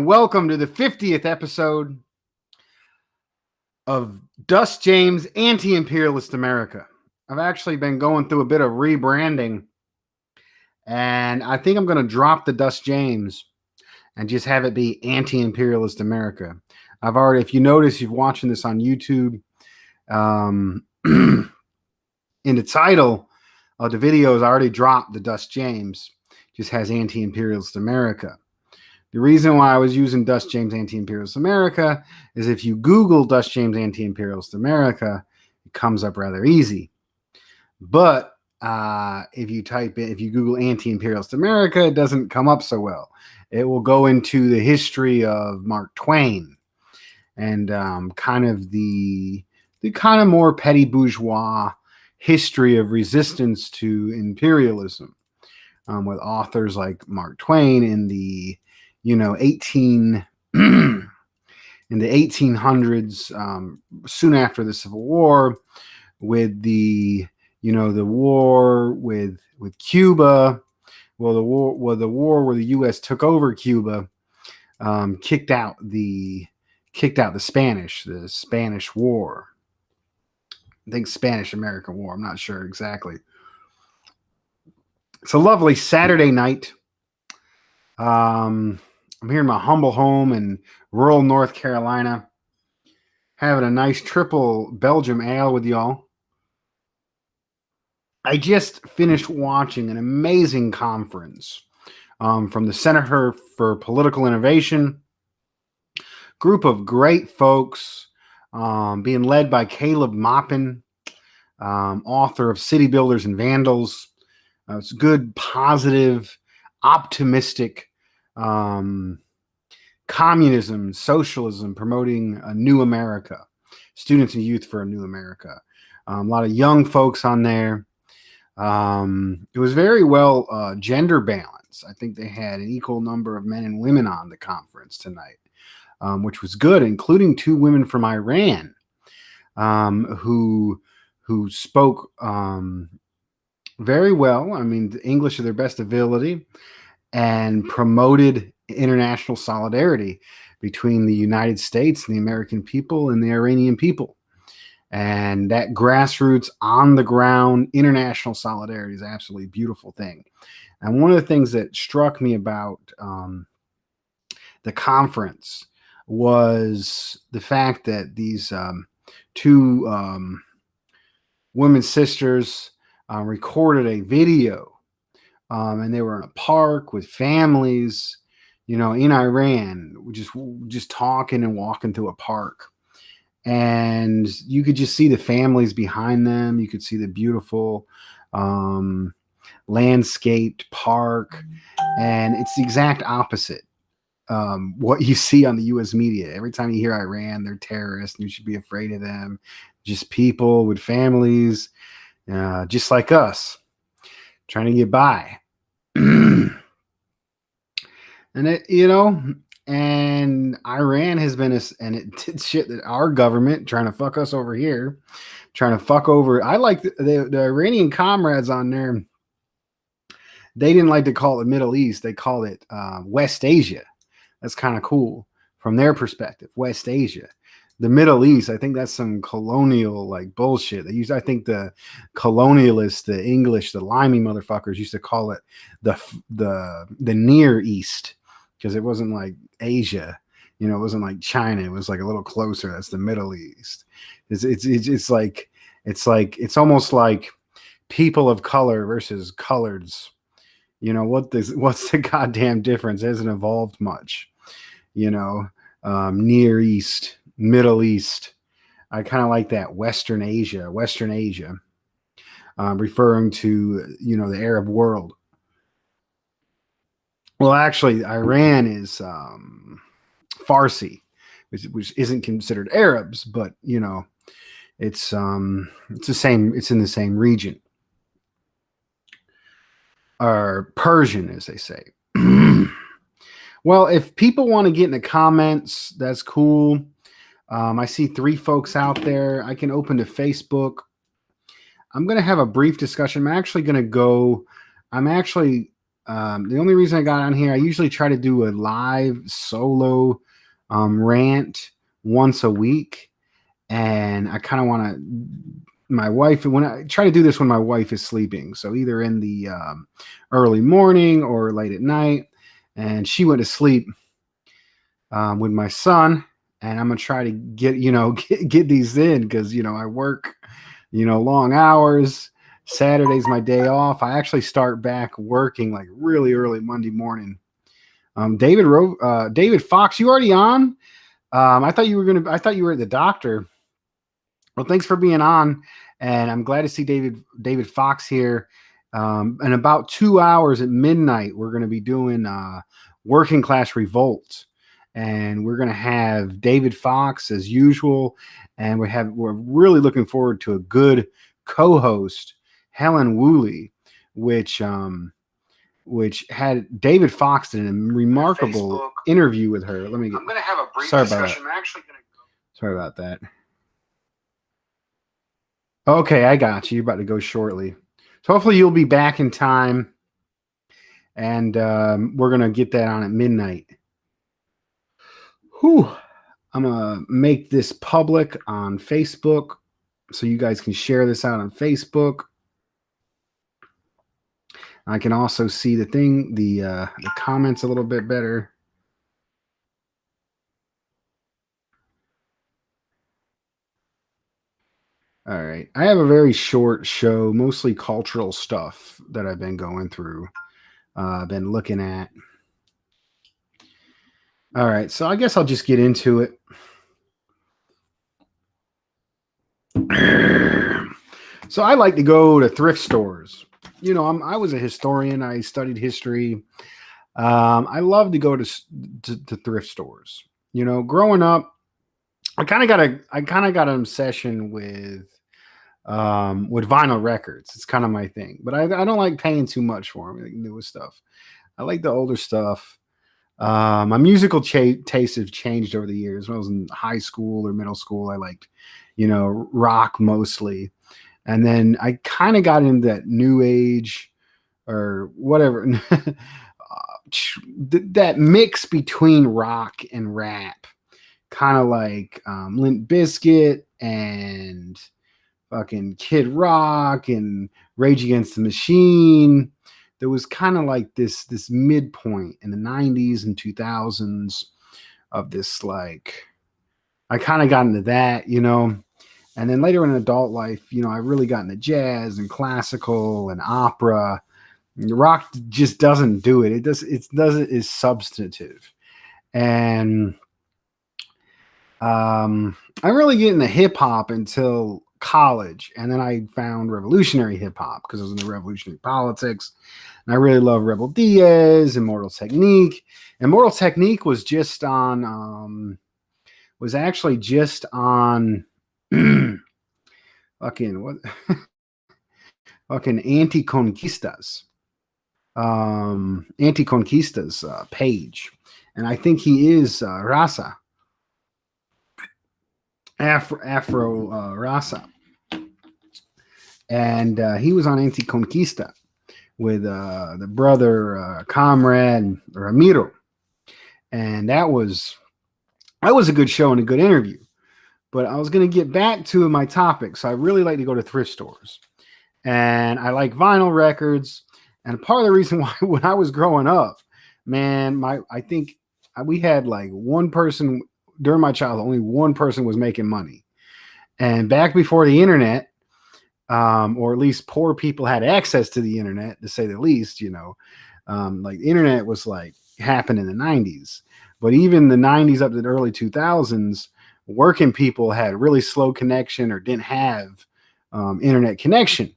Welcome to the 50th episode of Dust James Anti-Imperialist America. I've actually been going through a bit of rebranding, and I think I'm going to drop the Dust James and just have it be Anti-Imperialist America. If you notice, you're watching this on YouTube, in the title of the videos, I already dropped the Dust James. Just has Anti-Imperialist America. The reason why I was using Dust James Anti-Imperialist America is if you Google Dust James Anti-Imperialist America, it comes up rather easy. But if you Google Anti-Imperialist America, it doesn't come up so well. It will go into the history of Mark Twain and kind of the kind of more petty bourgeois history of resistance to imperialism, with authors like Mark Twain in the 1800s, soon after the Civil War, with the war with Cuba. Well, the war where the U.S. took over Cuba, kicked out the Spanish War. I think Spanish-American War. I'm not sure exactly. It's a lovely Saturday night. I'm here in my humble home in rural North Carolina, having a nice triple Belgium ale with y'all. I just finished watching an amazing conference from the Center for Political Innovation. Group of great folks, being led by Caleb Maupin, author of City Builders and Vandals. It's good, positive, optimistic communism, socialism, promoting a new America, students and youth for a new America. A lot of young folks on there. It was very well gender balanced. I think they had an equal number of men and women on the conference tonight, which was good, including two women from Iran who spoke very well. I mean, the English to their best ability, and promoted international solidarity between the United States and the American people and the Iranian people. And that grassroots, on the ground, international solidarity is an absolutely beautiful thing. And one of the things that struck me about the conference was the fact that these two women sisters recorded a video. And they were in a park with families, in Iran, just talking and walking through a park. And you could just see the families behind them. You could see the beautiful landscaped park. And it's the exact opposite. What you see on the U.S. media. Every time you hear Iran, they're terrorists, and you should be afraid of them. Just people with families, just like us, trying to get by. And and Iran has been and it did shit that our government trying to fuck us over here, trying to fuck over. I like the Iranian comrades on there. They didn't like to call it Middle East. They called it West Asia. That's kind of cool from their perspective. West Asia. The Middle East, I think that's some colonial like bullshit. I think the colonialists, the English, the limey motherfuckers used to call it the Near East, because it wasn't like Asia, it wasn't like China. It was like a little closer. That's the Middle East. It's almost like people of color versus coloreds. What's the goddamn difference? It hasn't evolved much. Near East, Middle East. I kind of like that. Western Asia, referring to, the Arab world. Well, actually, Iran is Farsi, which isn't considered Arabs, but, it's the same. It's in the same region. Or Persian, as they say. Well, if people want to get in the comments, that's cool. I see 3 folks out there. I can open to Facebook. I'm going to have a brief discussion. I'm actually The only reason I got on here, I usually try to do a live solo rant once a week, and I kind of want to. My wife, when I try to do this when my wife is sleeping, so either in the early morning or late at night, and she went to sleep with my son, and I'm gonna try to get get these in because I work long hours. Saturday's my day off. I actually start back working like really early Monday morning. David Fox, you already on? I thought you were gonna. I thought you were at the doctor. Well, thanks for being on, and I'm glad to see David Fox here. In about 2 hours at midnight, we're going to be doing Working Class Revolt, and we're going to have David Fox as usual, and we're really looking forward to a good co-host, Helen Woolley, which had David Fox did a remarkable interview with her. Let me get. I'm going to have a brief discussion. I'm actually going to go. Sorry about that. Okay, I got you. You're about to go shortly. So hopefully you'll be back in time, and we're going to get that on at midnight. Whew. I'm going to make this public on Facebook so you guys can share this out on Facebook. I can also see the comments a little bit better. All right. I have a very short show, mostly cultural stuff that I've been going through, been looking at. All right. So I guess I'll just get into it. So I like to go to thrift stores. I was a historian. I studied history. I love to go to thrift stores. Growing up, I kind of got an obsession with vinyl records. It's kind of my thing, but I don't like paying too much for them, like newest stuff. I like the older stuff. My musical tastes have changed over the years. When I was in high school or middle school, I liked, rock mostly. And then I kind of got into that new age or whatever, that mix between rock and rap, kind of like Limp Bizkit and fucking Kid Rock and Rage Against the Machine. There was kind of like this midpoint in the 90s and 2000s of this, like, I kind of got into that, and then later in adult life, I really got into jazz and classical and opera. Rock just doesn't do it. It doesn't is substantive. And I really get into hip hop until college, and then I found revolutionary hip hop because I was in the revolutionary politics, and I really love Rebel Diaz and Immortal Technique. Immortal Technique was just on, was actually just on, fucking what, fucking Anti-Conquistas, Anti-Conquistas page, and I think he is Raza. Afro Raza, and he was on Anti-Conquista with the brother comrade Ramiro, and that was a good show and a good interview. But I was going to get back to my topic, so I really like to go to thrift stores, and I like vinyl records. And part of the reason why, when I was growing up, man, I think we had like one person. During my childhood, only one person was making money. And back before the internet, or at least poor people had access to the internet, to say the least, like the internet was like happened in the 90s. But even the 90s up to the early 2000s, working people had really slow connection or didn't have internet connection.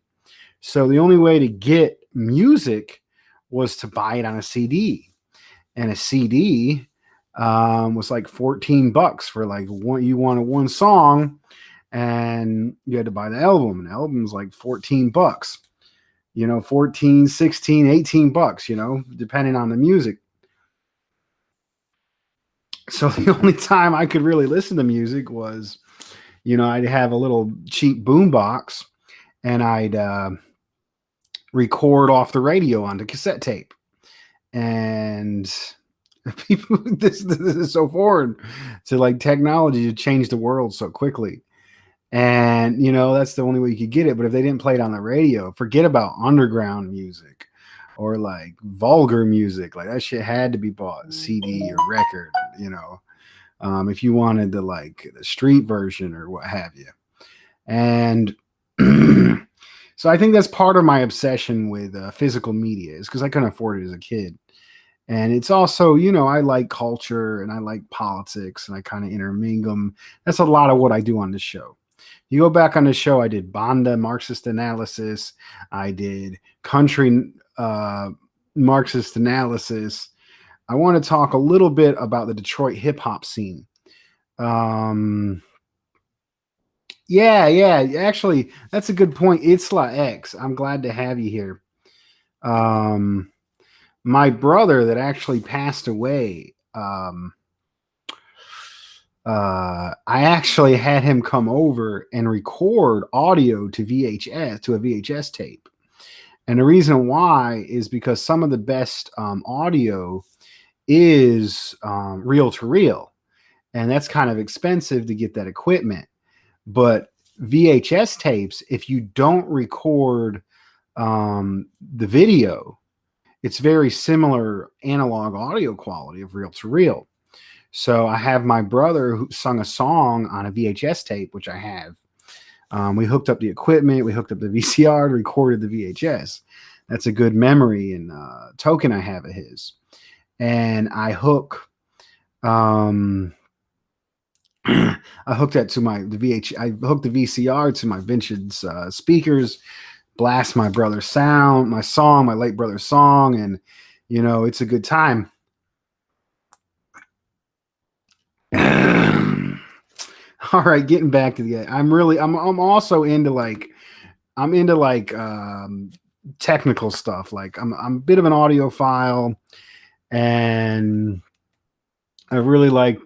So the only way to get music was to buy it on a CD. And a CD was like $14 for like you wanted one song, and you had to buy the album, and the album's like $14, 14, 16, $18, depending on the music. So the only time I could really listen to music was, I'd have a little cheap boombox, and I'd record off the radio onto cassette tape. and people, this is so foreign to like technology to change the world so quickly. And that's the only way you could get it. But if they didn't play it on the radio, forget about underground music or like vulgar music. Like that shit had to be bought CD or record. If you wanted the street version or what have you. And so I think that's part of my obsession with physical media, is because I couldn't afford it as a kid. And it's also, I like culture and I like politics and I kind of intermingle them. That's a lot of what I do on this show. You go back on the show, I did Banda Marxist analysis. I did country Marxist analysis. I want to talk a little bit about the Detroit hip hop scene. Yeah. Actually, that's a good point. Itzla X, I'm glad to have you here. My brother that actually passed away, I actually had him come over and record audio to a VHS tape. And the reason why is because some of the best audio is reel to reel. And that's kind of expensive to get that equipment. But VHS tapes, if you don't record the video, it's very similar analog audio quality of reel to reel. So I have my brother who sung a song on a VHS tape, which I have. We hooked up the equipment, we hooked up the VCR, recorded the VHS. That's a good memory and token I have of his. And I hook, I hooked that to I hooked the VCR to my vintage speakers, blast my brother's sound, my late brother's song, and it's a good time. All right, getting back to the, I'm also into technical stuff. Like I'm a bit of an audiophile, and I really like,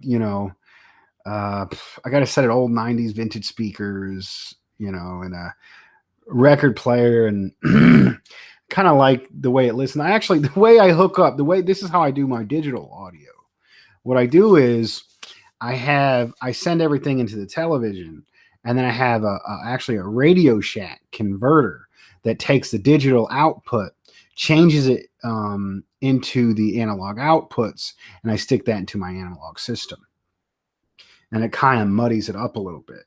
I got a set of old 90s vintage speakers, and a record player, and kind of like the way it listens. The way I hook up, this is how I do my digital audio. What I do is I send everything into the television, and then I have actually a Radio Shack converter that takes the digital output, changes it into the analog outputs, and I stick that into my analog system. And it kind of muddies it up a little bit.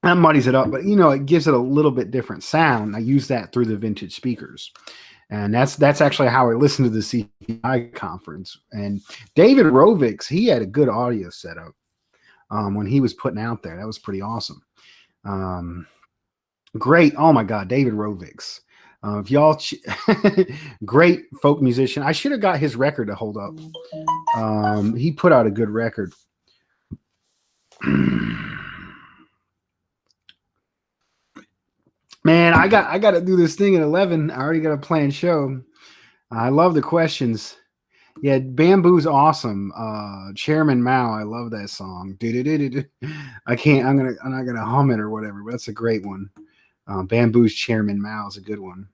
That muddies it up, but it gives it a little bit different sound. I use that through the vintage speakers. And that's actually how I listened to the CPI conference. And David Rovix, he had a good audio setup when he was putting out there. That was pretty awesome. Great. Oh my God, David Rovix. If y'all, great folk musician. I should have got his record to hold up. He put out a good record. Man, I got to do this thing at 11. I already got a planned show. I love the questions. Yeah, Bamboo's awesome. Chairman Mao, I love that song. I'm not gonna hum it or whatever, but that's a great one. Bamboo's Chairman Mao is a good one.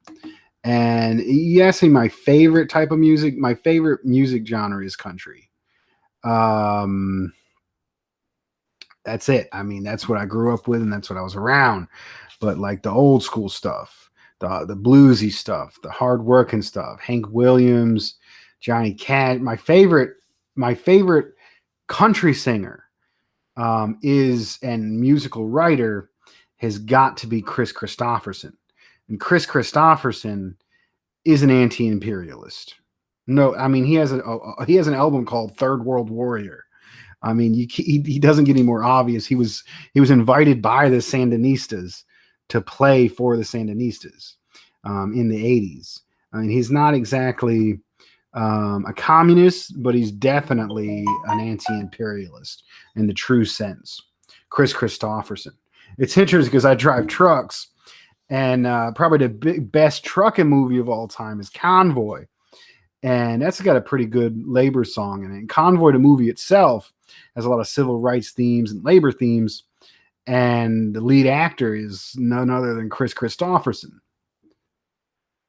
And you asked me my favorite type of music. My favorite music genre is country. That's it. I mean, that's what I grew up with, and that's what I was around. But like the old school stuff, the bluesy stuff, the hard working stuff, Hank Williams, Johnny Cash. My favorite country singer is and musical writer has got to be Chris Christopherson. And Chris Christopherson is an anti-imperialist. No, I mean he has an album called Third World Warrior. I mean, he doesn't get any more obvious. He was invited by the Sandinistas to play for the Sandinistas in the 80s. I mean, he's not exactly a communist, but he's definitely an anti-imperialist in the true sense. Chris Christopherson. It's interesting because I drive trucks, and probably the best trucking movie of all time is Convoy. And that's got a pretty good labor song in it. And Convoy, the movie itself, has a lot of civil rights themes and labor themes. And the lead actor is none other than Chris Christopherson.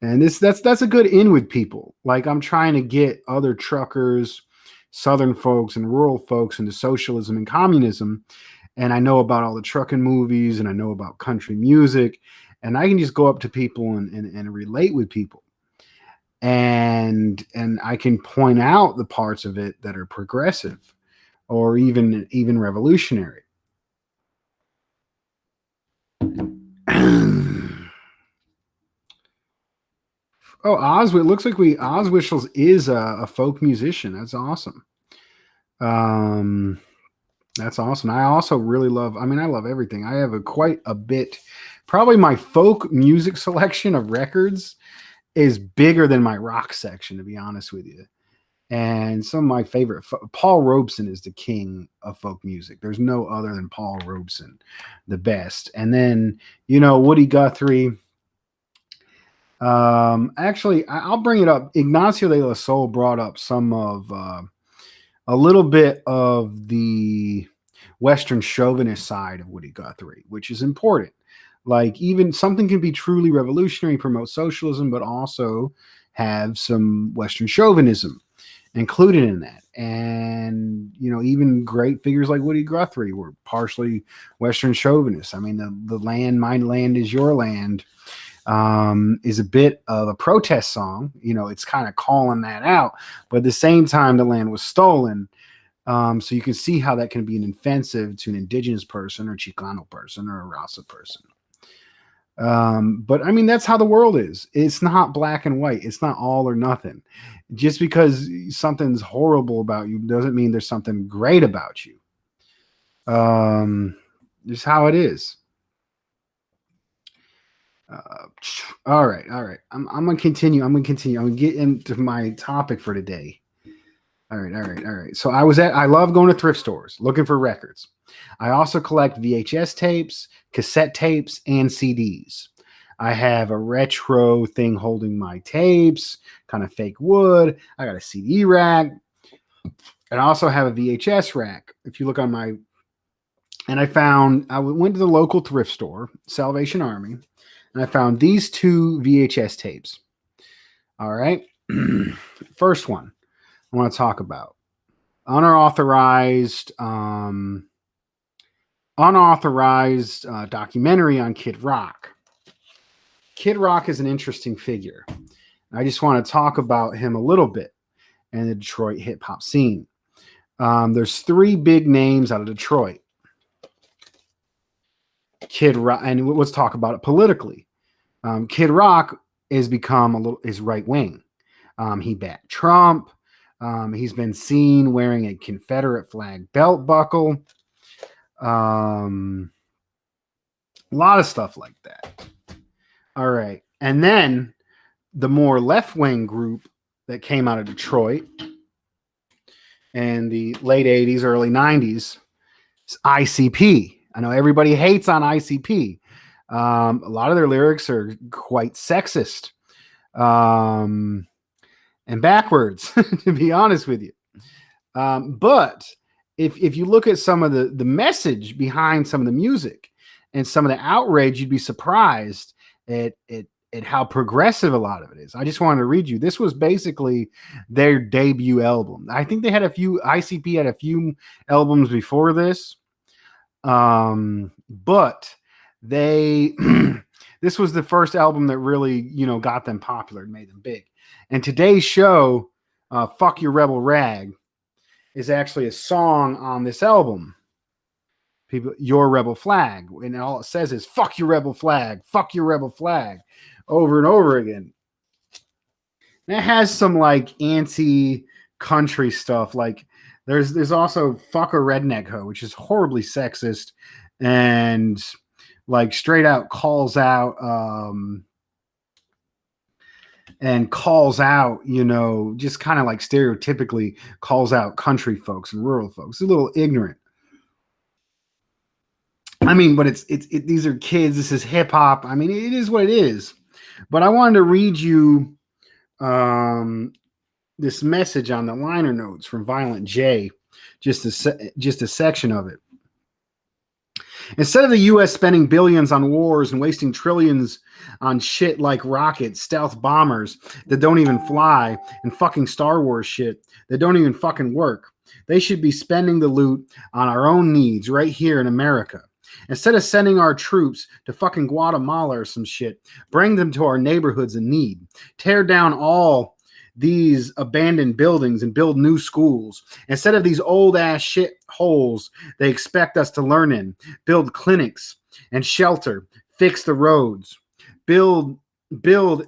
And that's a good in with people. Like I'm trying to get other truckers, Southern folks, and rural folks into socialism and communism. And I know about all the trucking movies, and I know about country music, and I can just go up to people and relate with people, and I can point out the parts of it that are progressive or even revolutionary. Oh, Oswald. Looks like we Oswishels is a folk musician. That's awesome. Um, that's awesome. I also really love. I mean, I love everything. I have quite a bit. Probably my folk music selection of records is bigger than my rock section, to be honest with you. And some of my favorite, Paul Robeson is the king of folk music. There's no other than Paul Robeson, the best. And then Woody Guthrie. Actually, I'll bring it up. Ignacio de la Soul brought up some of a little bit of the Western chauvinist side of Woody Guthrie, which is important. Like even something can be truly revolutionary, promote socialism, but also have some Western chauvinism included in that. And even great figures like Woody Guthrie were partially Western chauvinists. I mean, the land, my land is your land, is a bit of a protest song. It's kind of calling that out, but at the same time, the land was stolen. So you can see how that can be an offensive to an indigenous person or Chicano person or a Rasa person. But I mean, that's how the world is. It's not black and white. It's not all or nothing. Just because something's horrible about you doesn't mean there's something great about you. Just how it is. All right. I'm gonna continue. I'm gonna get into my topic for today. All right. So I love going to thrift stores looking for records. I also collect VHS tapes, cassette tapes, and CDs. I have a retro thing holding my tapes, kind of fake wood. I got a CD rack, and I also have a VHS rack. If you look on my, and I went to the local thrift store, Salvation Army, and I found these two VHS tapes. All right. First one I want to talk about unauthorized documentary on Kid Rock. Kid Rock is an interesting figure. I just want to talk about him a little bit and the Detroit hip hop scene. There's three big names out of Detroit. Kid Rock, and let's talk about it politically. Kid Rock has become is right wing. He backed Trump. He's been seen wearing a Confederate flag belt buckle. A lot of stuff like that. All right. And then the more left-wing group that came out of Detroit in the late 80s, early 90s is ICP. I know everybody hates on ICP. A lot of their lyrics are quite sexist and backwards, to be honest with you. But if you look at some of the message behind some of the music and some of the outrage, you'd be surprised at how progressive a lot of it is. I just wanted to read you. This was basically their debut album. I think ICP had a few albums before this. But they this was the first album that really, got them popular and made them big. And today's show, Fuck Your Rebel Rag, is actually a song on this album. Your rebel flag. And all it says is fuck your rebel flag, over and over again. And it has some like anti-country stuff. Like there's also fuck a redneck hoe, which is horribly sexist and like straight out calls out just kind of like stereotypically calls out country folks and rural folks. A little ignorant. I mean, but these are kids. This is hip hop. I mean, it is what it is. But I wanted to read you this message on the liner notes from Violent J, just a section of it. Instead of the US spending billions on wars and wasting trillions on shit like rockets, stealth bombers that don't even fly, and fucking Star Wars shit that don't even fucking work, they should be spending the loot on our own needs right here in America. Instead of sending our troops to fucking Guatemala or some shit, bring them to our neighborhoods in need. Tear down all these abandoned buildings and build new schools. Instead of these old ass shit holes they expect us to learn in, build clinics and shelter, fix the roads, build build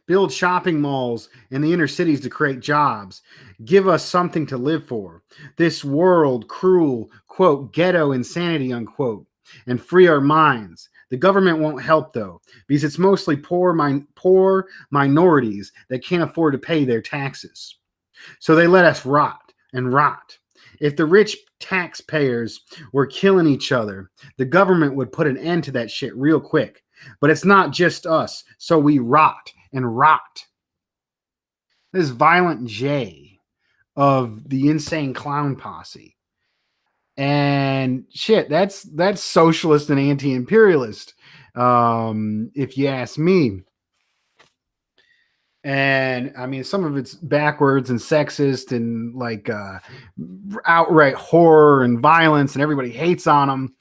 build shopping malls in the inner cities to create jobs, give us something to live for. This world cruel, quote, ghetto insanity, unquote, and free our minds. The government won't help though, because it's mostly poor minorities that can't afford to pay their taxes. So they let us rot and rot. If the rich taxpayers were killing each other, the government would put an end to that shit real quick. But it's not just us, so we rot and rot. This Violent J of the Insane Clown Posse. And shit, that's socialist and anti-imperialist, if you ask me. And I mean, some of it's backwards and sexist and like outright horror and violence, and everybody hates on them.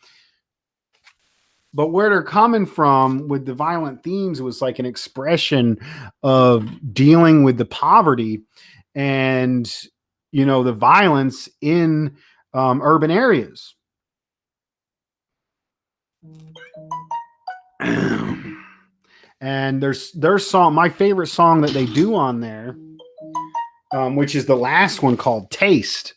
But where they're coming from with the violent themes was like an expression of dealing with the poverty and, you know, the violence in urban areas. And there's their song, my favorite song that they do on there, which is the last one, called Taste.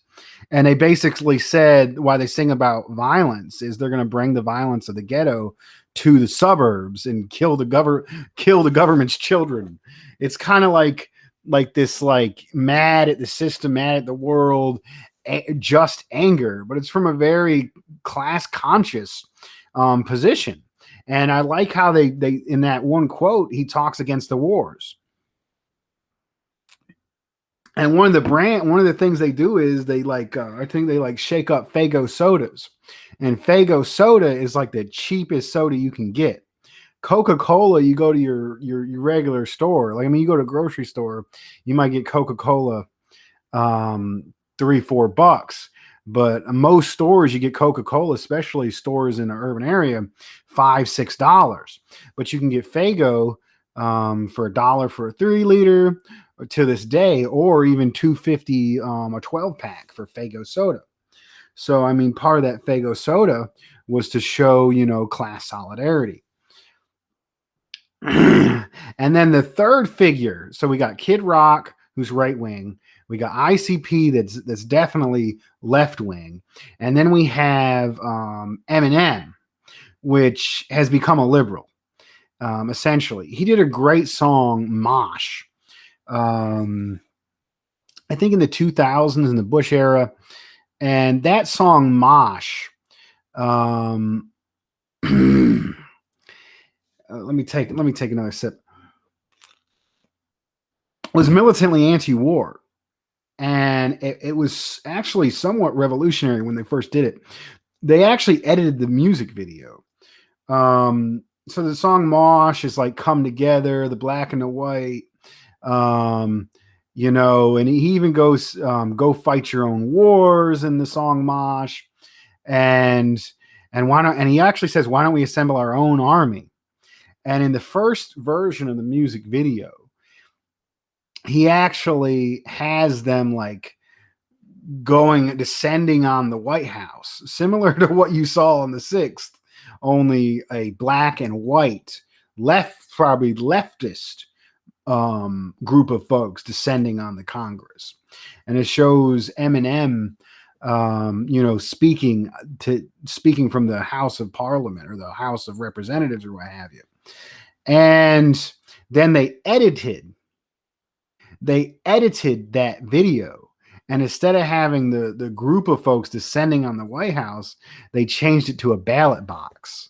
And they basically said why they sing about violence is they're going to bring the violence of the ghetto to the suburbs and kill the government's children. It's kind of like this, like, mad at the system, mad at the world, just anger, but it's from a very class conscious position. And I like how they in that one quote, he talks against the wars. And one of the things they do is they like, I think they like shake up Faygo sodas, and Faygo soda is like the cheapest soda you can get. Coca-Cola, you go to your regular store. Like, I mean, you go to a grocery store, you might get Coca-Cola, $3-4, but most stores you get Coca-Cola, especially stores in an urban area, $5-6. But you can get Faygo for $1 for a 3-liter to this day, or even $2.50 a 12-pack for Faygo soda. So I mean, part of that Faygo soda was to show, you know, class solidarity. And then the third figure, so we got Kid Rock, who's right wing. We got ICP, that's definitely left wing, and then we have Eminem, which has become a liberal. Essentially, he did a great song, Mosh. I think in the 2000s, in the Bush era, and that song Mosh. Let me take another sip. Was militantly anti-war, and it was actually somewhat revolutionary when they first did it. They actually edited the music video. So the song Mosh is like come together, the black and the white, you know, and he even goes, go fight your own wars in the song Mosh. And why not? And he actually says, why don't we assemble our own army? And in the first version of the music video, he actually has them like descending on the White House, similar to what you saw on the 6th, only a black and white probably leftist group of folks descending on the Congress. And it shows Eminem, you know, speaking from the House of Parliament or the House of Representatives or what have you. And then they edited that video, and instead of having the group of folks descending on the White House, they changed it to a ballot box.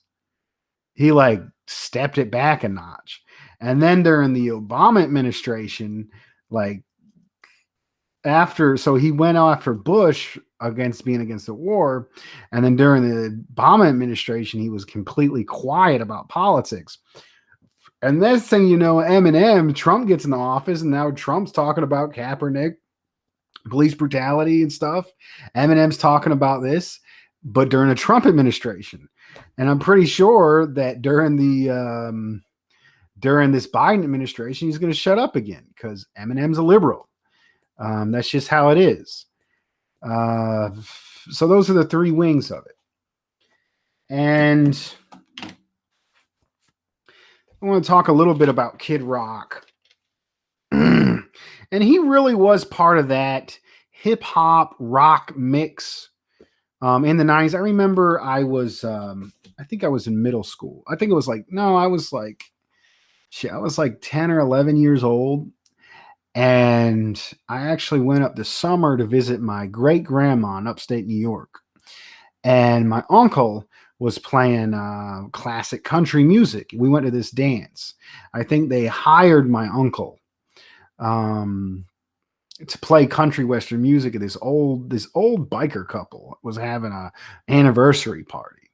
He like stepped it back a notch. And then during the Obama administration, like so he went after Bush against being against the war. And then during the Obama administration, he was completely quiet about politics. And next thing you know, Eminem, Trump gets in the office, and now Trump's talking about Kaepernick, police brutality and stuff. Eminem's talking about this, but during the Trump administration. And I'm pretty sure that during this Biden administration, he's going to shut up again because Eminem's a liberal. That's just how it is. So those are the three wings of it. And I want to talk a little bit about Kid Rock. And he really was part of that hip hop rock mix in the 90s. I remember I think I was in middle school. I think it was I was like 10 or 11 years old. And I actually went up this summer to visit my great grandma in upstate New York. And my uncle was playing classic country music. We went to this dance. I think they hired my uncle to play country western music at this old biker couple was having a anniversary party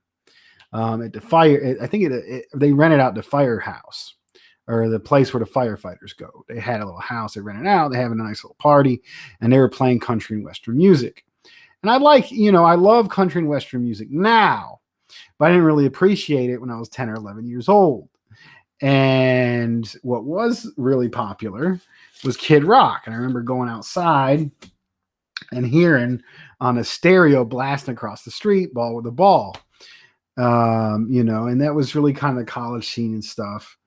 at the fire. I think they rented out the firehouse, or the place where the firefighters go. They had a little house they rented out. They having a nice little party, and they were playing country and western music. And I love country and western music now, but I didn't really appreciate it when I was 10 or 11 years old. And what was really popular was Kid Rock. And I remember going outside and hearing on a stereo blasting across the street, Ball with a Ball. And that was really kind of the college scene and stuff.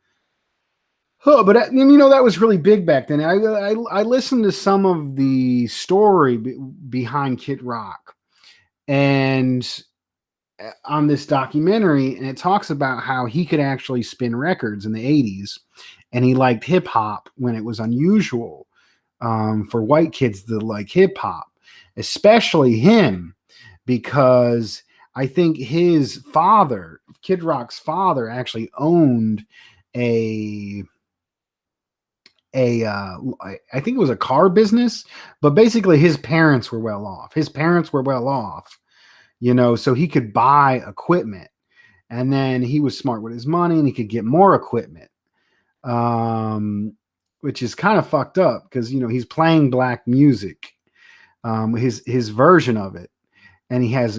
Oh, but that was really big back then. I listened to some of the story behind Kid Rock, and on this documentary, and it talks about how he could actually spin records in the 80s, and he liked hip hop when it was unusual for white kids to like hip hop, especially him, because I think his father, Kid Rock's father, actually owned I think it was a car business, but basically his parents were well off. So he could buy equipment, and then he was smart with his money and he could get more equipment, which is kind of fucked up because, he's playing black music, his version of it. And he has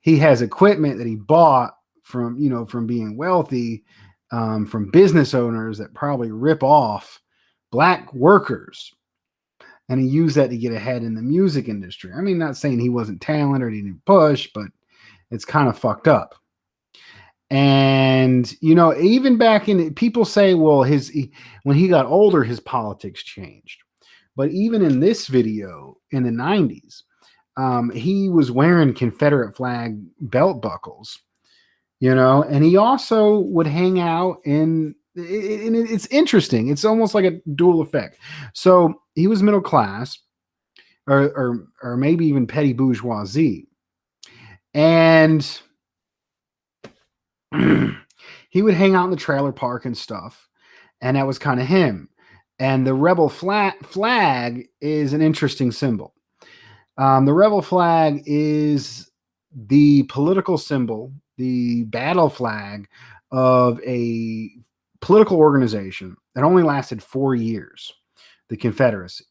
he has equipment that he bought from being wealthy, from business owners that probably rip off black workers. And he used that to get ahead in the music industry. I mean, not saying he wasn't talented or he didn't push, but it's kind of fucked up. And, even back in, people say, well, when he got older, his politics changed. But even in this video in the 90s, he was wearing Confederate flag belt buckles, and he also would hang out and it's interesting. It's almost like a dual effect. So he was middle class, or maybe even petty bourgeoisie, and he would hang out in the trailer park and stuff, and that was kind of him. And the rebel flag is an interesting symbol. The rebel flag is the political symbol, the battle flag of a political organization that only lasted 4 years, the Confederacy.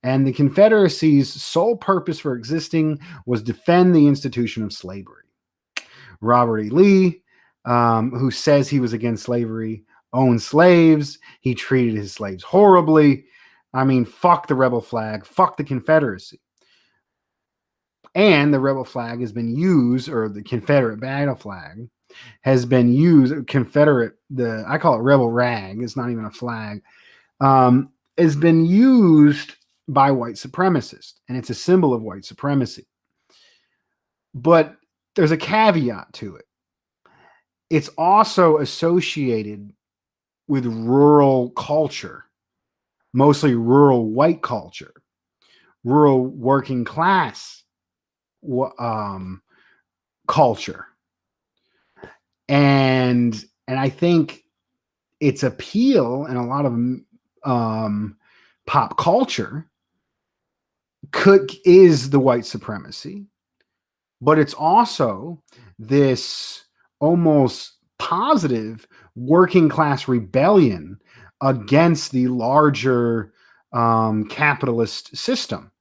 And the Confederacy's sole purpose for existing was defend the institution of slavery. Robert E. Lee, who says he was against slavery, owned slaves. He treated his slaves horribly. I mean, fuck the rebel flag, fuck the Confederacy. And the rebel flag has been used, or the Confederate battle flag has been used, I call it rebel rag, it's not even a flag, has been used by white supremacists, and it's a symbol of white supremacy. But there's a caveat to it. It's also associated with rural culture, mostly rural white culture, rural working class culture. And I think its appeal in a lot of pop culture is the white supremacy, but it's also this almost positive working class rebellion against the larger capitalist system.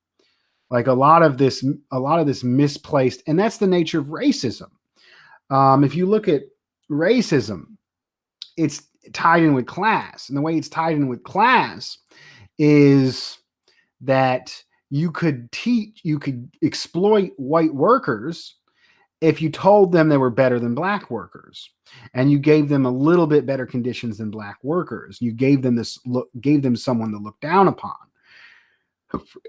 Like a lot of this misplaced, and that's the nature of racism. If you look at racism, it's tied in with class, and the way it's tied in with class is that you could exploit white workers if you told them they were better than black workers, and you gave them a little bit better conditions than black workers. You gave them someone to look down upon.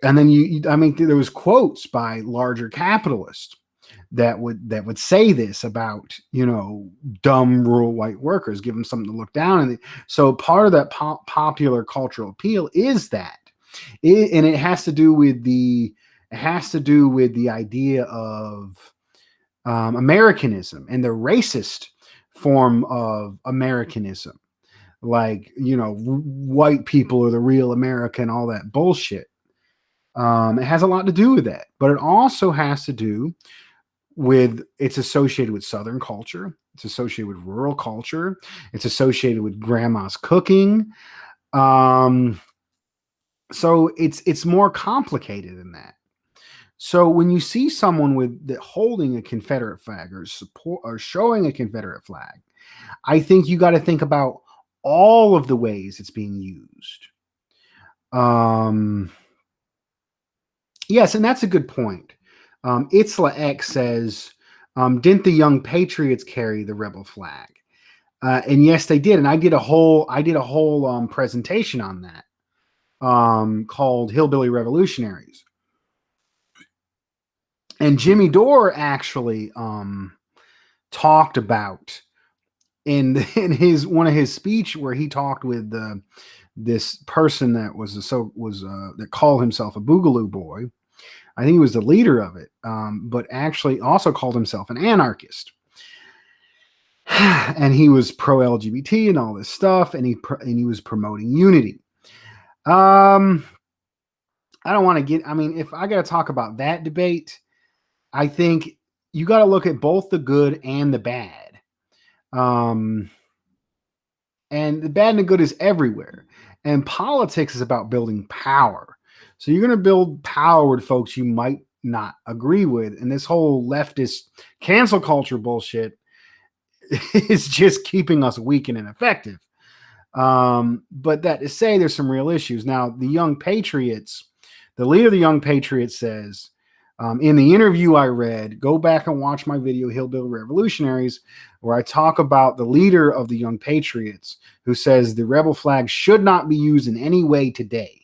And then I mean, there was quotes by larger capitalists that would say this about, dumb rural white workers, give them something to look down. And so part of that popular cultural appeal is that, and it has to do with the idea of Americanism and the racist form of Americanism, like, white people are the real America and all that bullshit. It has a lot to do with that, but it also has to do with, it's associated with Southern culture. It's associated with rural culture. It's associated with grandma's cooking. So it's more complicated than that. So when you see someone holding a Confederate flag or showing a Confederate flag, I think you got to think about all of the ways it's being used. Yes, and that's a good point. Itzla X says, didn't the Young Patriots carry the rebel flag? And yes, they did. And I did a whole presentation on that, called Hillbilly Revolutionaries. And Jimmy Dore actually talked about in one of his speech where he talked with this person that that called himself a Boogaloo Boy. I think he was the leader of it, but actually also called himself an anarchist. And he was pro-LGBT and all this stuff, and he was promoting unity. I don't want to get. I mean, if I got to talk about that debate, I think you got to look at both the good and the bad. And the bad and the good is everywhere. And politics is about building power. So you're going to build power with folks you might not agree with. And this whole leftist cancel culture bullshit is just keeping us weak and ineffective. But that to say there's some real issues. Now, the Young Patriots, the leader of the Young Patriots says, in the interview I read, go back and watch my video, Hillbilly Revolutionaries, where I talk about the leader of the Young Patriots, who says the rebel flag should not be used in any way today.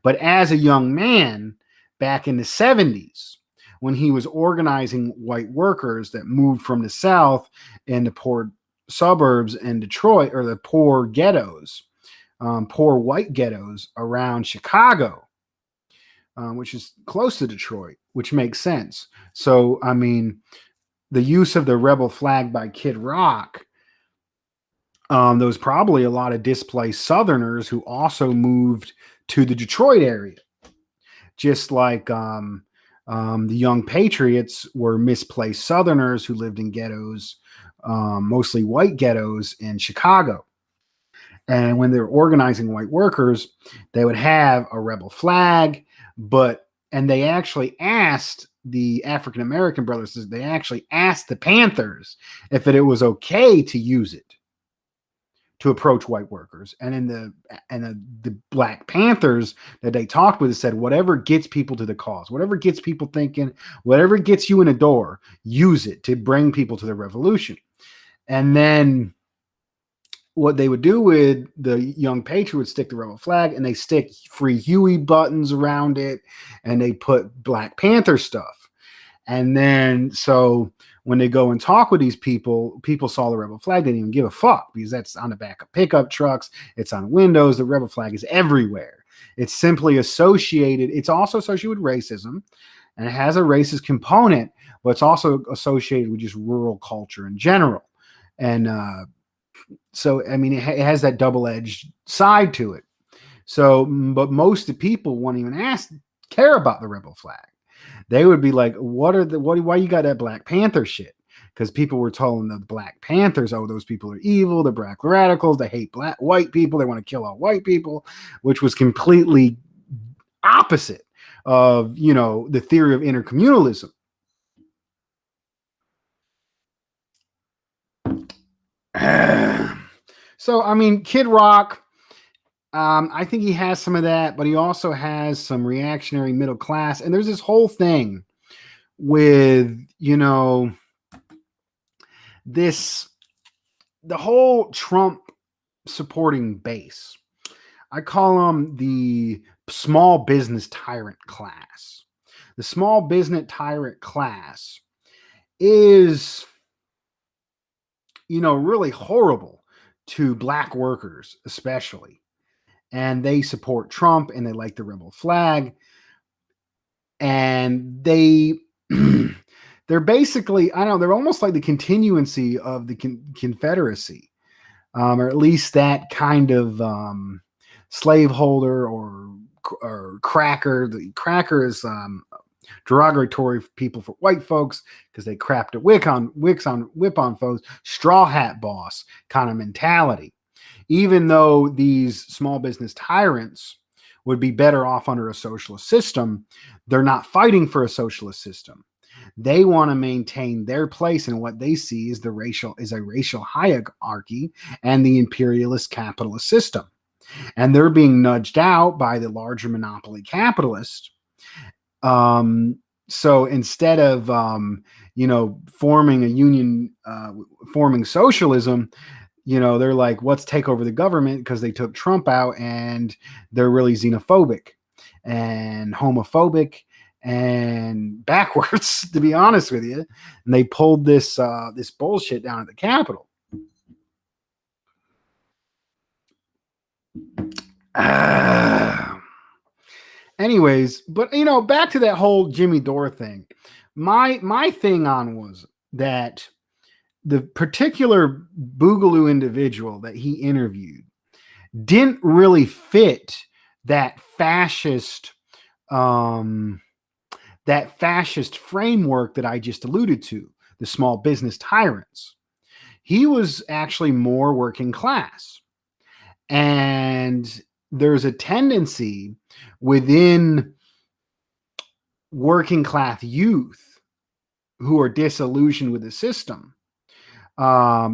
But as a young man back in the 70s, when he was organizing white workers that moved from the South and the poor suburbs in Detroit, or the poor ghettos, poor white ghettos around Chicago, which is close to Detroit, which makes sense. So, I mean, the use of the rebel flag by Kid Rock, there was probably a lot of displaced Southerners who also moved to the Detroit area, just like the Young Patriots were misplaced Southerners who lived in ghettos, mostly white ghettos in Chicago. And when they were organizing white workers, they would have a rebel flag, and they actually asked the African American brothers, they actually asked the Panthers if it was okay to use it to approach white workers. And the Black Panthers that they talked with said, whatever gets people to the cause, whatever gets people thinking, whatever gets you in a door, use it to bring people to the revolution. And then what they would do with the Young Patriot would stick the rebel flag, and they stick Free Huey buttons around it, and they put Black Panther stuff. And then, so when they go and talk with these people saw the rebel flag, they didn't even give a fuck, because that's on the back of pickup trucks, it's on windows, the rebel flag is everywhere. It's simply associated, it's also associated with racism, and it has a racist component, but it's also associated with just rural culture in general. And so, I mean, it has that double-edged side to it. So, but most of the people won't even ask care about the rebel flag. They would be like, why you got that Black Panther shit? Because people were telling the Black Panthers, oh, those people are evil, they're black radicals, they hate white people, they want to kill all white people, which was completely opposite of, the theory of intercommunalism. So, I mean, Kid Rock, I think he has some of that, but he also has some reactionary middle class. And there's this whole thing with, the whole Trump supporting base. I call them the small business tyrant class. The small business tyrant class is, really horrible to black workers, especially. And they support Trump and they like the rebel flag. And they're basically, I don't know, they're almost like the continuancy of the Confederacy, or at least that kind of slaveholder or cracker. The cracker is derogatory for people for white folks because they crapped a whip on folks. Straw hat boss kind of mentality. Even though these small business tyrants would be better off under a socialist system, they're not fighting for a socialist system. They want to maintain their place in what they see as a racial hierarchy and the imperialist capitalist system. And they're being nudged out by the larger monopoly capitalist. So instead of, forming a union, forming socialism, they're like, let's take over the government because they took Trump out and they're really xenophobic and homophobic and backwards, to be honest with you. And they pulled this bullshit down at the Capitol. Anyways, but back to that whole Jimmy Dore thing. My thing on was that the particular Boogaloo individual that he interviewed didn't really fit that fascist framework that I just alluded to, the small business tyrants. He was actually more working class. And there's a tendency within working class youth who are disillusioned with the system.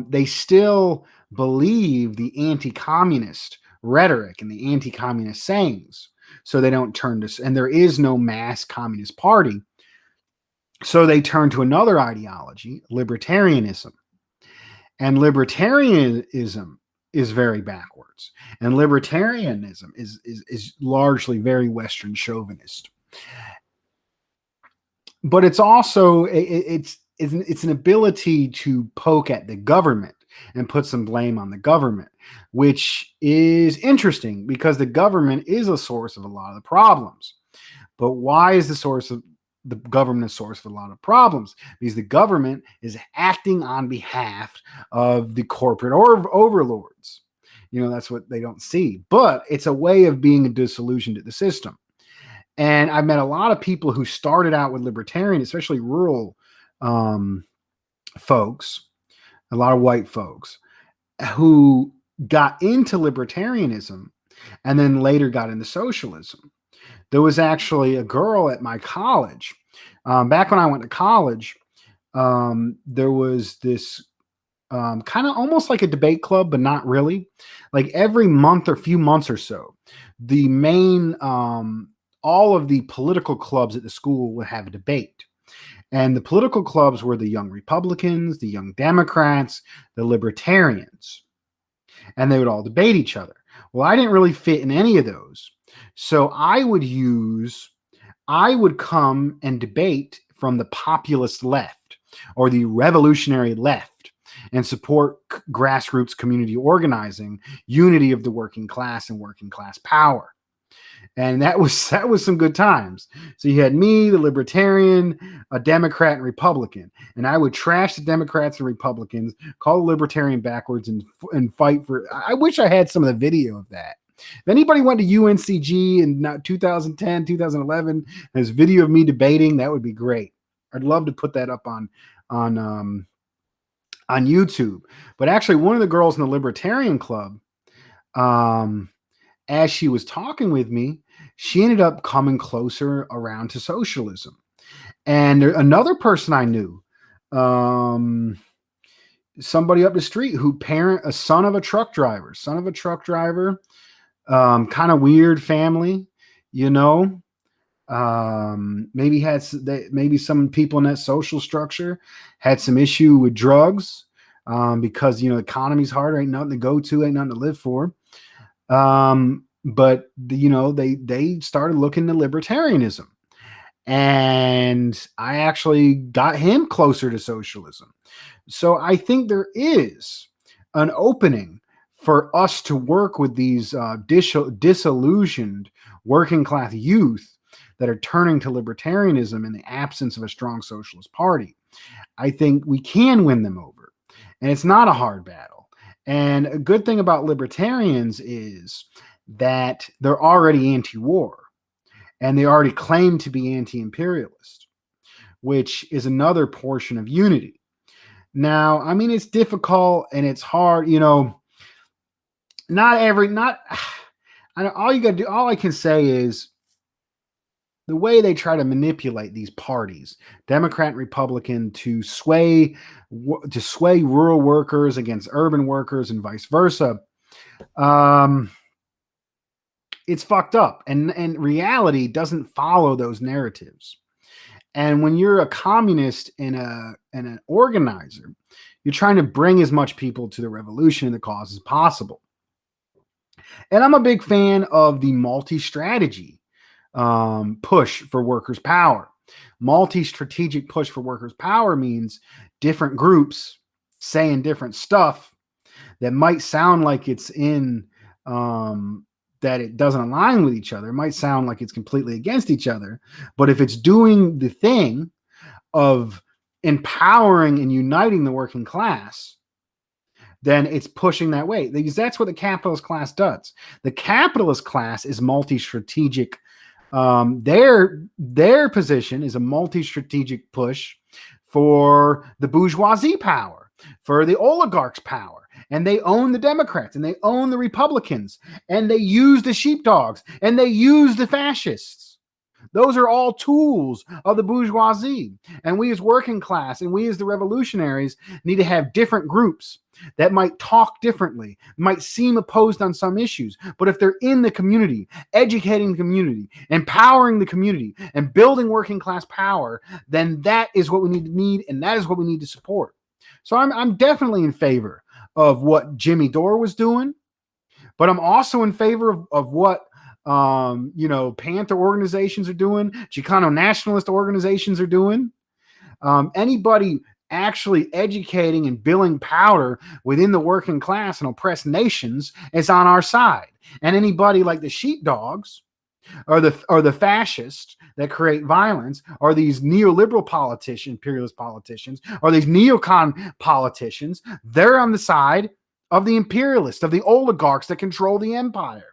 They still believe the anti-communist rhetoric and the anti-communist sayings. So they don't turn to, and there is no mass communist party. So they turn to another ideology, libertarianism. And libertarianism is very backwards. And libertarianism is largely very Western chauvinist. But it's also, it's an ability to poke at the government and put some blame on the government, which is interesting because the government is a source of a lot of the problems. But why is the government a source of a lot of problems? Because the government is acting on behalf of the corporate overlords. That's what they don't see. But it's a way of being disillusioned to the system. And I've met a lot of people who started out with libertarian, especially rural folks, a lot of white folks who got into libertarianism and then later got into socialism. There was actually a girl at my college. Back when I went to college, there was this kind of almost like a debate club, but not really. Like every month or few months or so, the main, all of the political clubs at the school would have a debate. And the political clubs were the Young Republicans, the Young Democrats, the Libertarians. And they would all debate each other. Well, I didn't really fit in any of those. So I would come and debate from the populist left or the revolutionary left and support grassroots community organizing, unity of the working class and working class power. And that was some good times. So you had me, the libertarian, a Democrat, and Republican. And I would trash the Democrats and Republicans, call the libertarian backwards, and fight for. I wish I had some of the video of that. If anybody went to UNCG in 2010, 2011, there's video of me debating, that would be great. I'd love to put that up on YouTube. But actually, one of the girls in the Libertarian Club, as she was talking with me, she ended up coming closer around to socialism. And another person I knew, somebody up the street who parent a son of a truck driver, kind of weird family, you know. Maybe some people in that social structure had some issue with drugs, because the economy's hard, ain't nothing to go to, ain't nothing to live for. But they started looking to libertarianism, and I actually got him closer to socialism. So I think there is an opening for us to work with these disillusioned working class youth that are turning to libertarianism in the absence of a strong socialist party. I think we can win them over, and it's not a hard battle. And a good thing about libertarians is that they're already anti-war, and they already claim to be anti-imperialist, which is another portion of unity. Now, I mean, it's difficult and it's hard, all you got to do, all I can say is the way they try to manipulate these parties, Democrat and Republican, to sway rural workers against urban workers and vice versa. It's fucked up, and reality doesn't follow those narratives. And when you're a communist and an organizer, you're trying to bring as much people to the revolution and the cause as possible. And I'm a big fan of the multi-strategy push for workers' power. Multi-strategic push for workers' power means different groups saying different stuff that might sound like it's that it doesn't align with each other. It might sound like it's completely against each other. But if it's doing the thing of empowering and uniting the working class, then it's pushing that way. Because that's what the capitalist class does. The capitalist class is multi-strategic. Their position is a multi-strategic push for the bourgeoisie power, for the oligarchs' power. And they own the Democrats, and they own the Republicans, and they use the sheepdogs, and they use the fascists. Those are all tools of the bourgeoisie. And we as working class and we as the revolutionaries need to have different groups that might talk differently, might seem opposed on some issues. But if they're in the community, educating the community, empowering the community, and building working class power, then that is what we need, and that is what we need to support. So I'm definitely in favor of what Jimmy Dore was doing, but I'm also in favor of what Panther organizations are doing, Chicano nationalist organizations are doing. Anybody actually educating and building power within the working class and oppressed nations is on our side. And anybody like the sheepdogs or the fascists that create violence, or these neoliberal politicians, imperialist politicians, or these neocon politicians, they're on the side of the imperialists, of the oligarchs that control the empire.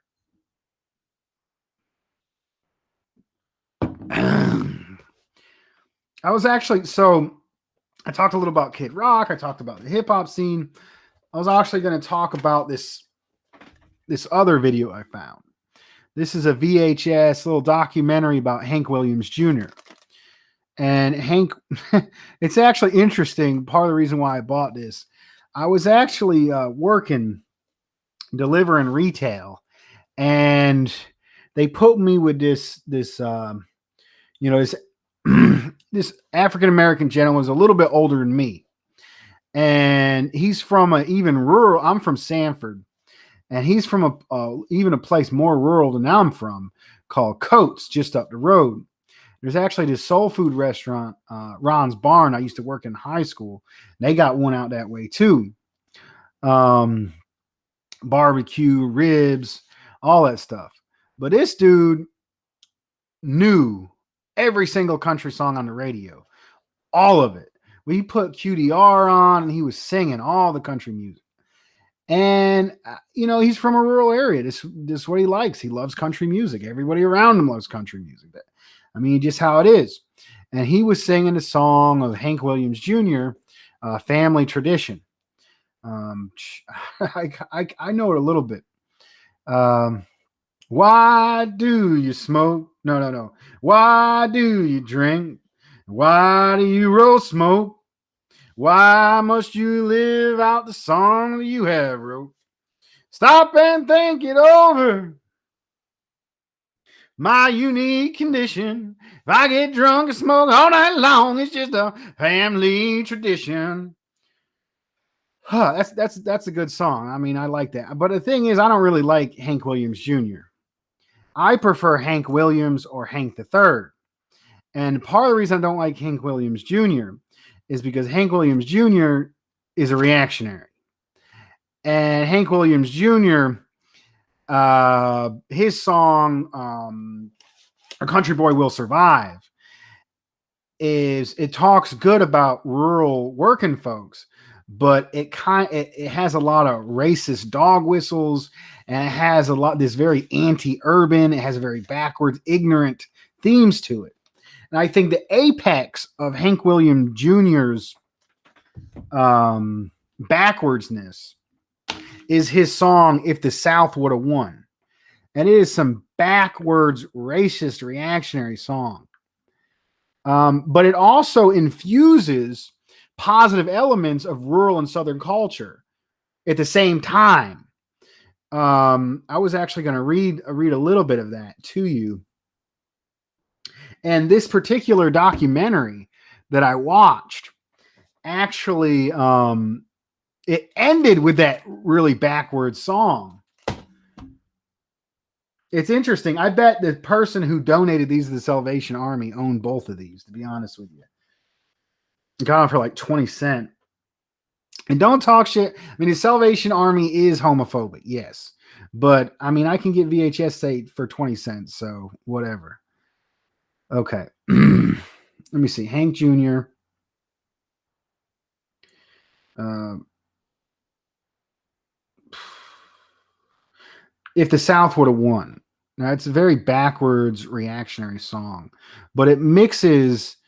I talked a little about Kid Rock. I talked about the hip hop scene. I was actually going to talk about this other video I found. This is a VHS little documentary about Hank Williams Jr. And Hank, it's actually interesting. Part of the reason why I bought this, I was actually delivering retail, and they put me with this this African-American gentleman was a little bit older than me. And he's from I'm from Sanford. And he's from even a place more rural than I'm from, called Coates, just up the road. There's actually this soul food restaurant, Ron's Barn. I used to work in high school. They got one out that way too. Barbecue, ribs, all that stuff. But this dude knew every single country song on the radio, all of it. We put QDR on, and he was singing all the country music. And he's from a rural area. This is what he likes. He loves country music. Everybody around him loves country music. I mean, just how it is. And he was singing a song of Hank Williams Jr., Family Tradition. I know it a little bit. Why do you smoke? No. Why do you drink? Why do you roll smoke? Why must you live out the song that you have wrote? Stop and think it over. My unique condition. If I get drunk and smoke all night long, it's just a family tradition. That's a good song. I mean, I like that. But the thing is, I don't really like Hank Williams Jr. I prefer Hank Williams or Hank III. And part of the reason I don't like Hank Williams Jr. is because Hank Williams Jr. is a reactionary. And Hank Williams Jr., his song, A Country Boy Will Survive, it talks good about rural working folks, but it has a lot of racist dog whistles, and it has a lot this very anti-urban, it has a very backwards, ignorant themes to it. And I think the apex of Hank Williams Jr.'s backwardsness is his song If the South Would Have Won. And it is some backwards, racist, reactionary song. But it also infuses positive elements of rural and Southern culture at the same time. I was actually going to read a little bit of that to you. And this particular documentary that I watched actually, it ended with that really backwards song. It's interesting. I bet the person who donated these to the Salvation Army owned both of these, to be honest with you. Got them for like 20 cents. And don't talk shit. I mean, the Salvation Army is homophobic, yes. But, I mean, I can get VHS tape for 20 cents, so whatever. Okay. Let me see. Hank Jr. If the South Would Have Won. Now, it's a very backwards reactionary song, but it mixes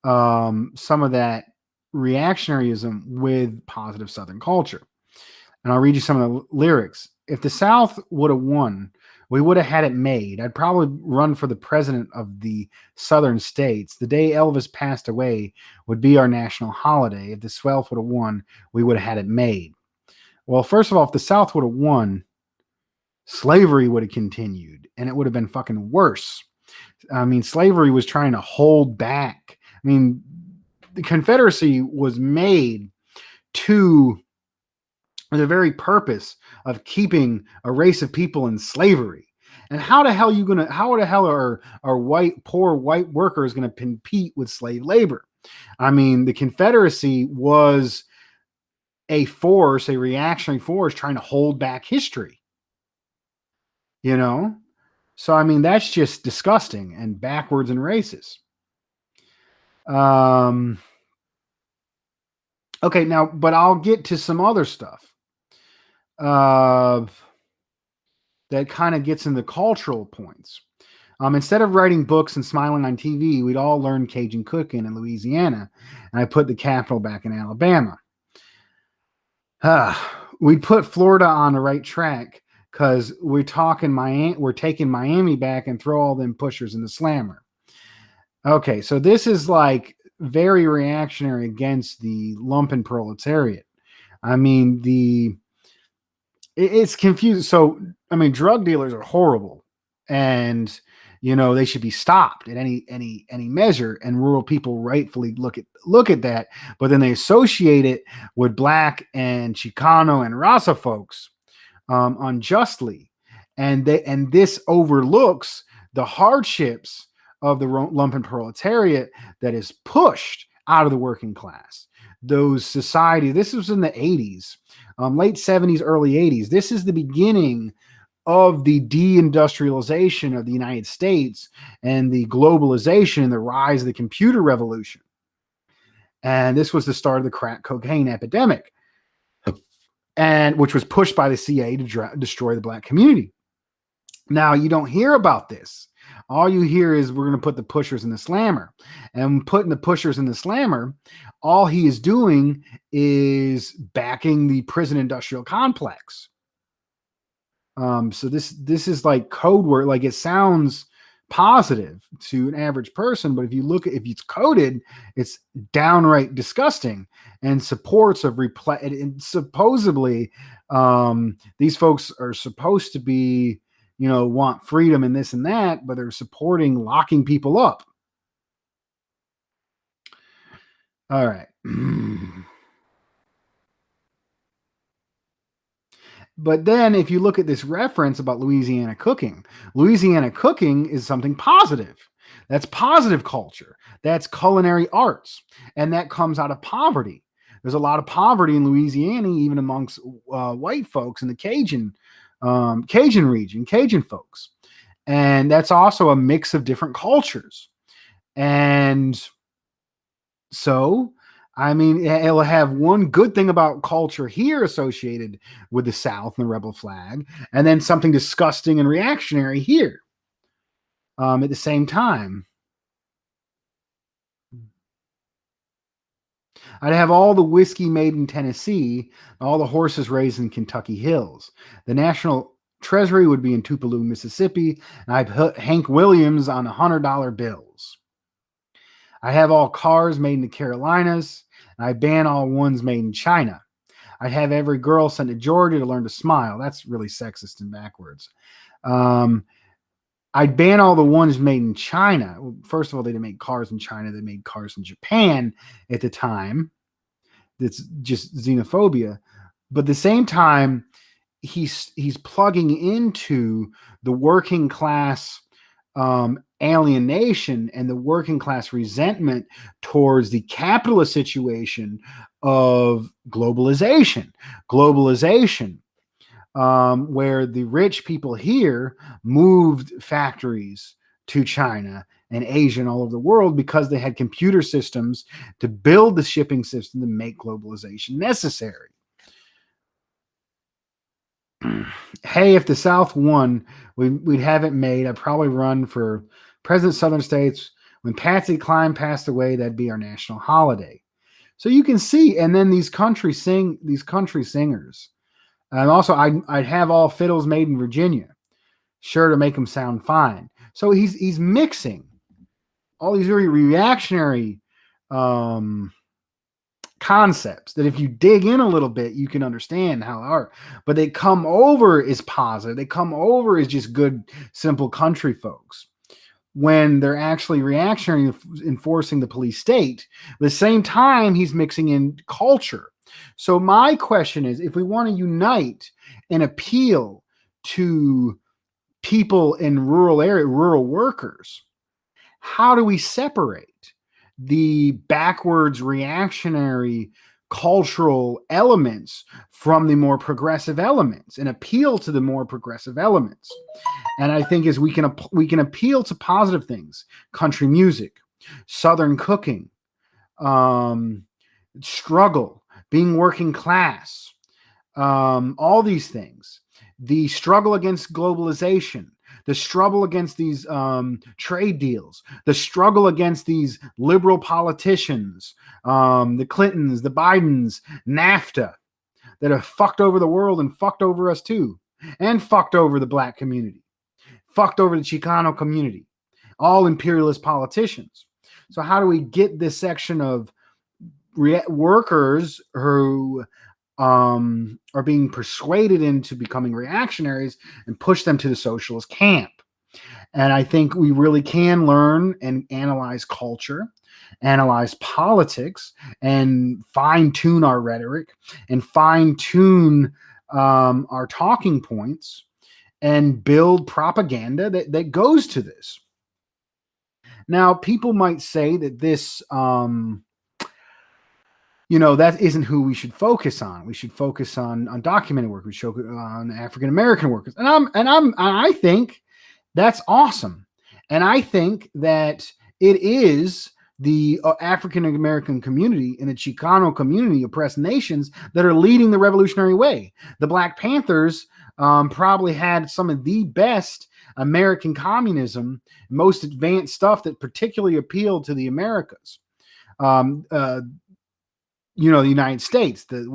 some of that reactionaryism with positive Southern culture. And I'll read you some of the lyrics. If the South would have won, we would have had it made. I'd probably run for the president of the southern states. The day Elvis passed away would be our national holiday. If the South would have won, we would have had it made. Well, first of all, if the South would have won, slavery would have continued, and it would have been fucking worse. I mean, slavery was trying to hold back. I mean, the Confederacy was made to the very purpose of keeping a race of people in slavery. And how the hell are poor white workers going to compete with slave labor? I mean, the Confederacy was a reactionary force trying to hold back history. You know? So, I mean, that's just disgusting and backwards and racist. Okay, now, but I'll get to some other stuff that kind of gets into cultural points. Instead of writing books and smiling on TV, we'd all learn Cajun cooking in Louisiana, and I put the capital back in Alabama. We'd put Florida on the right track because we're taking Miami back and throw all them pushers in the slammer. Okay, so this is like very reactionary against the lumpen proletariat. I mean, it's confusing. So, I mean, drug dealers are horrible, and they should be stopped at any measure. And rural people rightfully look at that, but then they associate it with Black and Chicano and Rasa folks unjustly, and this overlooks the hardships of the lumpen proletariat that is pushed out of the working class. Those societies. This was in the 80s, late 70s, early 80s. This is the beginning of the deindustrialization of the United States and the globalization and the rise of the computer revolution. And this was the start of the crack cocaine epidemic. and which was pushed by the CIA to destroy the black community. Now, you don't hear about this. All you hear is we're going to put the pushers in the slammer. And putting the pushers in the slammer, all he is doing is backing the prison industrial complex. So this is like code word. Like, it sounds positive to an average person, but if it's coded, it's downright disgusting and supports of and supposedly these folks are supposed to be, want freedom and this and that, but they're supporting locking people up. All right. But then if you look at this reference about Louisiana cooking is something positive. That's positive culture. That's culinary arts. And that comes out of poverty. There's a lot of poverty in Louisiana, even amongst white folks in the Cajun region, Cajun folks. And that's also a mix of different cultures. And so, I mean, it'll have one good thing about culture here associated with the South and the rebel flag, and then something disgusting and reactionary here at the same time. I'd have all the whiskey made in Tennessee, all the horses raised in Kentucky hills. The national treasury would be in Tupelo, Mississippi, and I'd put Hank Williams on $100 bills. I have all cars made in the Carolinas, and I ban all ones made in China. I'd have every girl sent to Georgia to learn to smile. That's really sexist and backwards. I'd ban all the ones made in China. Well, first of all, they didn't make cars in China. They made cars in Japan at the time. That's just xenophobia. But at the same time, he's plugging into the working class alienation and the working class resentment towards the capitalist situation of globalization, where the rich people here moved factories to China and Asia and all over the world because they had computer systems to build the shipping system to make globalization necessary. Hey, if the South won, we'd have it made. I'd probably run for President of Southern States. When Patsy Cline passed away, that'd be our national holiday. So you can see, and then these country singers. And also, I'd have all fiddles made in Virginia, sure to make them sound fine. So he's mixing all these very reactionary concepts that if you dig in a little bit, you can understand how they are. But they come over as positive. They come over as just good, simple country folks, when they're actually reactionary, enforcing the police state. At the same time, he's mixing in culture. So my question is, if we want to unite and appeal to people in rural workers, how do we separate the backwards reactionary cultural elements from the more progressive elements and appeal to the more progressive elements? And I think we can appeal to positive things: country music, Southern cooking, struggle, being working class, all these things, the struggle against globalization, the struggle against these trade deals, the struggle against these liberal politicians, the Clintons, the Bidens, NAFTA, that have fucked over the world and fucked over us too, and fucked over the black community, fucked over the Chicano community, all imperialist politicians. So how do we get this section of workers who are being persuaded into becoming reactionaries and push them to the socialist camp? And I think we really can learn and analyze culture, analyze politics, and fine-tune our rhetoric and fine-tune our talking points and build propaganda that goes to this. Now, people might say that this that isn't who we should focus on. We should focus on documented work. We should focus on African American workers. And I think that's awesome. And I think that it is the African American community and the Chicano community, oppressed nations, that are leading the revolutionary way. The Black Panthers probably had some of the best American communism, most advanced stuff that particularly appealed to the Americas. Um, uh, the United States, the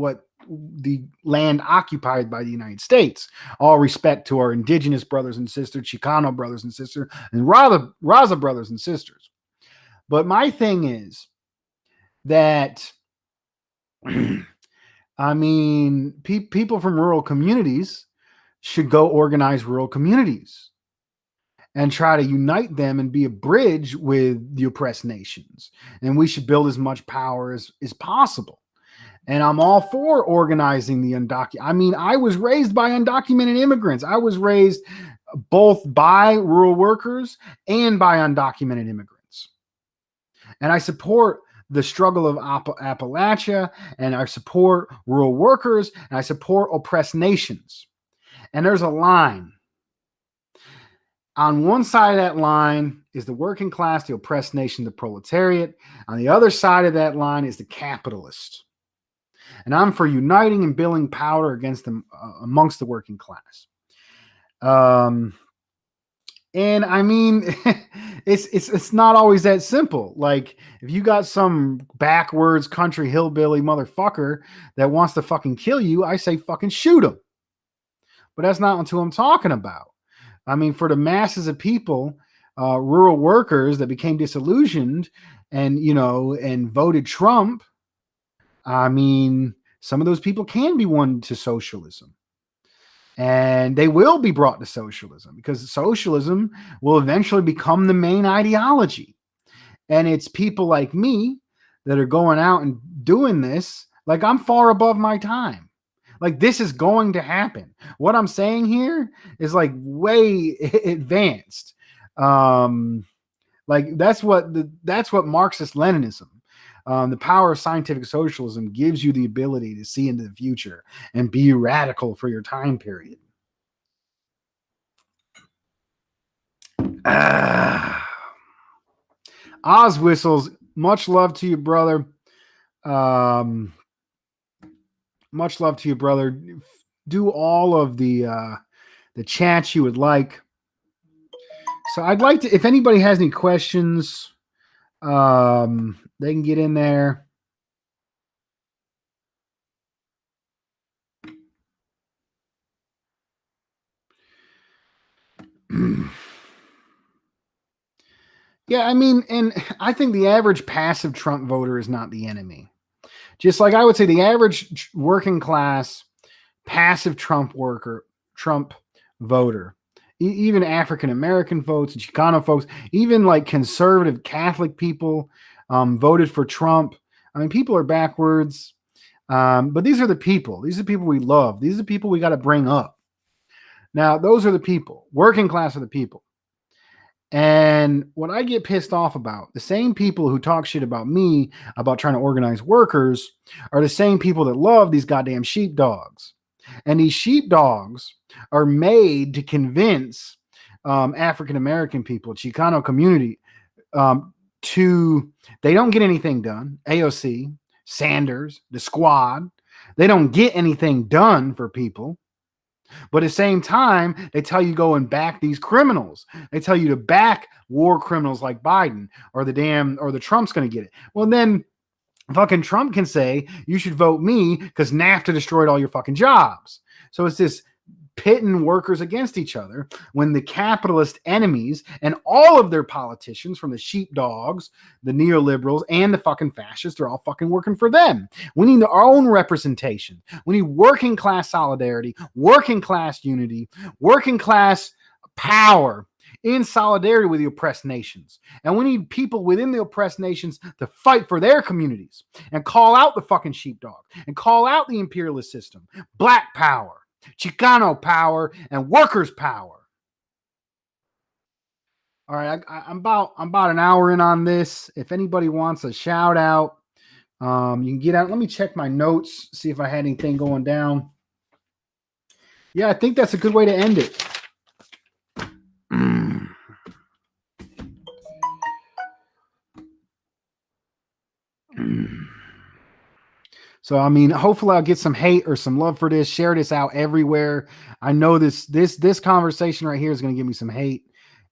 land occupied by the United States. All respect to our indigenous brothers and sisters, Chicano brothers and sisters, and Raza brothers and sisters. But my thing is that, I mean, people from rural communities should go organize rural communities and try to unite them and be a bridge with the oppressed nations. And we should build as much power as possible. And I'm all for organizing the undocumented. I mean, I was raised by undocumented immigrants. I was raised both by rural workers and by undocumented immigrants. And I support the struggle of Appalachia, and I support rural workers, and I support oppressed nations. And there's a line. On one side of that line is the working class, the oppressed nation, the proletariat. On the other side of that line is the capitalist. And I'm for uniting and building power against them amongst the working class. And I mean, it's not always that simple. Like, if you got some backwards country hillbilly motherfucker that wants to fucking kill you, I say fucking shoot him. But that's not who I'm talking about. I mean, for the masses of people, rural workers that became disillusioned and voted Trump, I mean, some of those people can be won to socialism. And they will be brought to socialism, because socialism will eventually become the main ideology. And it's people like me that are going out and doing this. Like, I'm far above my time. Like, this is going to happen. What I'm saying here is like way advanced. Like, that's what Marxist Leninism, the power of scientific socialism, gives you the ability to see into the future and be radical for your time period. Oz Whistles, much love to you, brother. Much love to you, brother. Do all of the chats you would like. So I'd like to, if anybody has any questions, they can get in there. Yeah, I mean, and I think the average passive Trump voter is not the enemy. Just like I would say the average working class passive Trump voter, even African American votes, Chicano folks, even like conservative Catholic people voted for Trump. I mean, people are backwards, but these are the people. These are the people we love. These are the people we got to bring up. Now, those are the people. Working class are the people. And what I get pissed off about, the same people who talk shit about me about trying to organize workers are the same people that love these goddamn sheepdogs. And these sheepdogs are made to convince African American people, Chicano community, they don't get anything done. AOC, Sanders, the squad, they don't get anything done for people. But at the same time, they tell you go and back these criminals. They tell you to back war criminals like Biden, or the Trump's going to get it. Well, then fucking Trump can say you should vote me because NAFTA destroyed all your fucking jobs. So it's this pitting workers against each other, when the capitalist enemies and all of their politicians, from the sheepdogs, the neoliberals, and the fucking fascists, are all fucking working for them. We need our own representation. We need working class solidarity, working class unity, working class power in solidarity with the oppressed nations. And we need people within the oppressed nations to fight for their communities and call out the fucking sheepdog and call out the imperialist system. Black power, Chicano power, and workers' power. All right, I'm about an hour in on this. If anybody wants a shout out, you can get out. Let me check my notes, see if I had anything going down. Yeah, I think that's a good way to end it. So I mean, hopefully I'll get some hate or some love for this. Share this out everywhere. I know this conversation right here is going to give me some hate.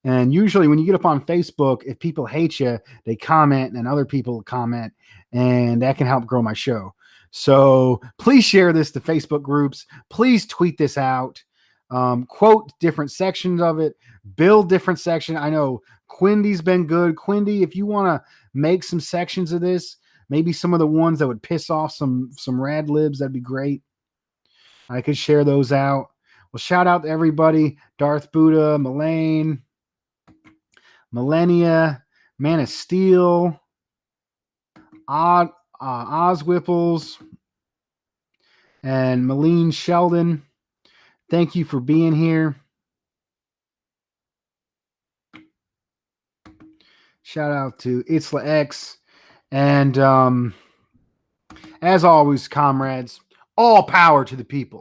And usually when you get up on Facebook, if people hate you, they comment and other people comment, and that can help grow my show. So please share this to Facebook groups. Please tweet this out. Quote different sections of it. Build different sections. I know Quindy's been good. Quindy, if you want to make some sections of this, maybe some of the ones that would piss off some rad libs, that'd be great. I could share those out. Well, shout out to everybody. Darth Buddha, Mullane, Millennia, Man of Steel, Oz Whipples, and Malene Sheldon. Thank you for being here. Shout out to Itzla X. And as always, comrades, all power to the people.